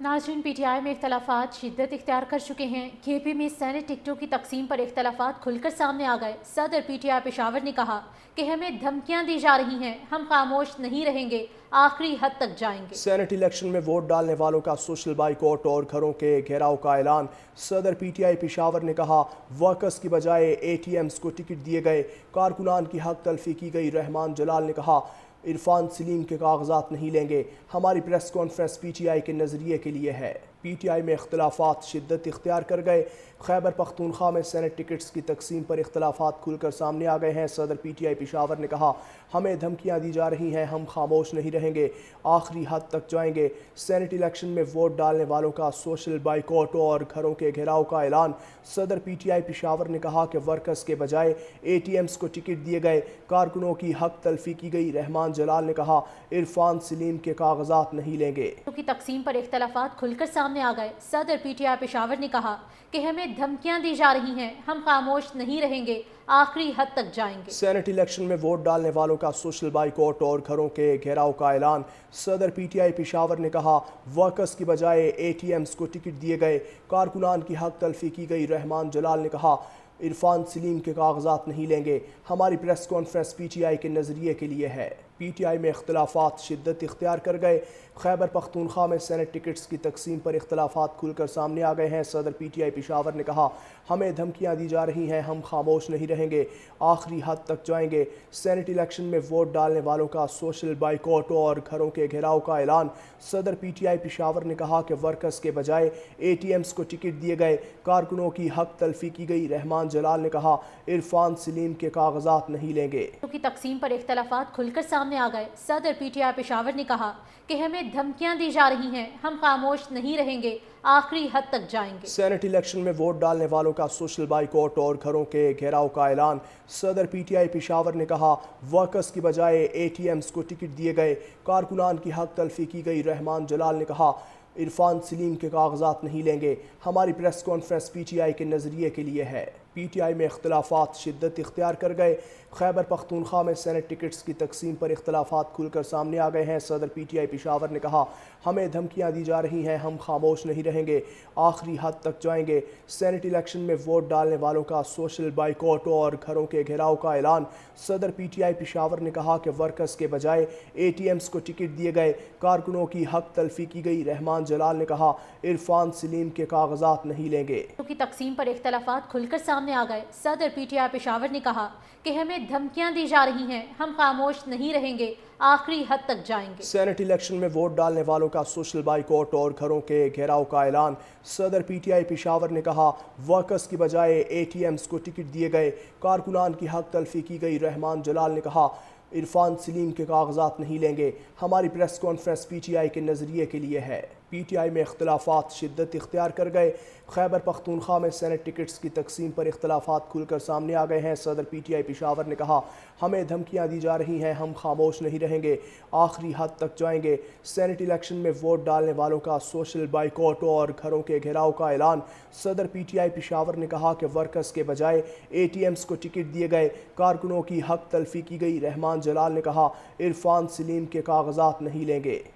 नाज़रीन, PTI में इख्तलाफात शिद्दत इख्तियार कर चुके हैं। KP में सैनेट टिकटों की तकसीम पर इख्तलाफात खुलकर सामने आ गए। सदर PTI पेशावर ने कहा कि हमें धमकियां दी जा रही हैं, हम खामोश नहीं रहेंगे, आखिरी हद तक जाएंगे। सैनेट इलेक्शन में वोट डालने वालों का सोशल बाइकआउट और घरों के घेराव का ऐलान। सदर PTI पेशावर ने कहा, वर्कर्स की बजाय ATMs को टिकट दिए गए, कारकुनान की हक तलफी की गई। रहमान जलाल ने कहा, इरफान सलीम के कागजात नहीं लेंगे। हमारी प्रेस कॉन्फ्रेंस PTI के नज़रिए के लिए है। PTI में इख्तलाफात शिद्दत इख्तियार कर गए। खैबर पख्तूनख्वा में सैनेट टिकट्स की तकसीम पर इख्तलाफात खुलकर सामने आ गए हैं। सदर PTI पेशावर ने कहा, हमें धमकियां दी जा रही हैं, हम खामोश नहीं रहेंगे, आखिरी हद तक जाएंगे। सैनेट इलेक्शन में वोट डालने वालों का सोशल बाइकआउट और घरों के घेराव का ऐलान। सदर PTI पेशावर ने कहा कि वर्कर्स के बजाय ATMs को टिकट दिए गए, कारकुनों की हक तलफी की गई। रहमान जलाल ने कहा, इरफान सलीम के कागजात नहीं लेंगे। की तकसीम पर इख्तलाफात खुलकर सामने आ गए। सदर PTI पेशावर ने कहा कि हमें धमकियां दी जा रही हैं, हम खामोश नहीं रहेंगे, आखिरी हद तक जाएंगे। सैनेट इलेक्शन में वोट डालने वालों का सोशल बाइकआउट और घरों के घेराव का ऐलान। सदर PTI पेशावर ने कहा, वर्कर्स की बजाय ATMs को टिकट दिए गए, कारकुनान की हक तलफी की गई। रहमान जलाल ने कहा, इरफान सलीम के कागजात नहीं लेंगे। हमारी प्रेस कॉन्फ्रेंस PTI के नज़रिए के लिए है। PTI में इख्तलाफात शिद्दत इख्तियार कर गए। खैबर पख्तूनख्वा में सैनेट टिकट्स की तकसीम पर इख्तलाफात खुलकर सामने आ गए हैं। सदर PTI पेशावर ने कहा, हमें धमकियां दी जा रही हैं, हम खामोश नहीं रहेंगे, आखिरी हद तक जाएंगे। सैनेट इलेक्शन में वोट डालने वालों का सोशल बाइकआउट और घरों के घेराव का ऐलान। सदर PTI पेशावर ने कहा कि वर्कर्स के बजाय ATMs को टिकट दिए गए, कारकुनों की हक तलफी की गई। रहमान जलाल ने कहा, इरफान सलीम के कागजात नहीं लेंगे। की तकसीम पर इख्तलाफात खुलकर सामने आ गए। सदर PTI पेशावर ने कहा कि हमें धमकियां दी जा रही हैं, हम खामोश नहीं रहेंगे, आखिरी हद तक जाएंगे। सैनेट इलेक्शन में वोट डालने वालों का सोशल बाइकआउट और घरों के घेराव का ऐलान। सदर PTI पेशावर ने कहा, वर्कर्स की बजाय ATMs को टिकट दिए गए, कारकुनान की हक तलफी की गई। रहमान जलाल ने कहा, इरफान सलीम के कागजात नहीं लेंगे। हमारी प्रेस कॉन्फ्रेंस PTI के नज़रिए के लिए है। PTI में इख्तलाफात शिद्दत इख्तियार कर गए। खैबर पख्तूनख्वा में सैनेट टिकट्स की तकसीम पर इख्तलाफात खुलकर सामने आ गए हैं। सदर PTI पेशावर ने कहा, हमें धमकियां दी जा रही हैं, हम खामोश नहीं रहेंगे, आखिरी हद तक जाएंगे। सैनेट इलेक्शन में वोट डालने वालों का सोशल बाइकआउट और घरों के घेराव का ऐलान। सदर PTI पेशावर ने कहा कि वर्कर्स के बजाय ATMs को टिकट दिए गए, कारकुनों की हक तलफी की गई। रहमान जलाल ने कहा, इरफान सलीम के कागजात नहीं लेंगे। की तकसीम पर इख्तलाफात खुलकर सामने आ गए। सदर PTI पेशावर ने कहा कि हमें धमकियां दी जा रही हैं, हम खामोश नहीं रहेंगे, आखिरी हद तक जाएंगे। सैनेट इलेक्शन में वोट डालने वालों का सोशल बाइकआउट और घरों के घेराव का ऐलान। सदर PTI पेशावर ने कहा, वर्कर्स की बजाय ATMs को टिकट दिए गए, कारकुनान की हक तलफी की गई। रहमान जलाल ने कहा, इरफान सलीम के कागजात नहीं लेंगे। हमारी प्रेस कॉन्फ्रेंस PTI के नज़रिए के लिए है। PTI में इख्तलाफात शिद्दत इख्तियार कर गए। खैबर पख्तूनख्वा में सैनेट टिकट्स की तकसीम पर इख्तलाफात खुलकर सामने आ गए हैं। सदर PTI पेशावर ने कहा, हमें धमकियां दी जा रही हैं, हम खामोश नहीं रहेंगे, आखिरी हद तक जाएंगे। सैनेट इलेक्शन में वोट डालने वालों का सोशल बाइकआउट और घरों के घेराव का ऐलान। सदर PTI पेशावर ने कहा कि वर्कर्स के बजाय ATMs को टिकट दिए गए, कारकुनों की हक तलफी की गई। रहमान जलाल ने कहा, इरफान सलीम के कागजात नहीं लेंगे।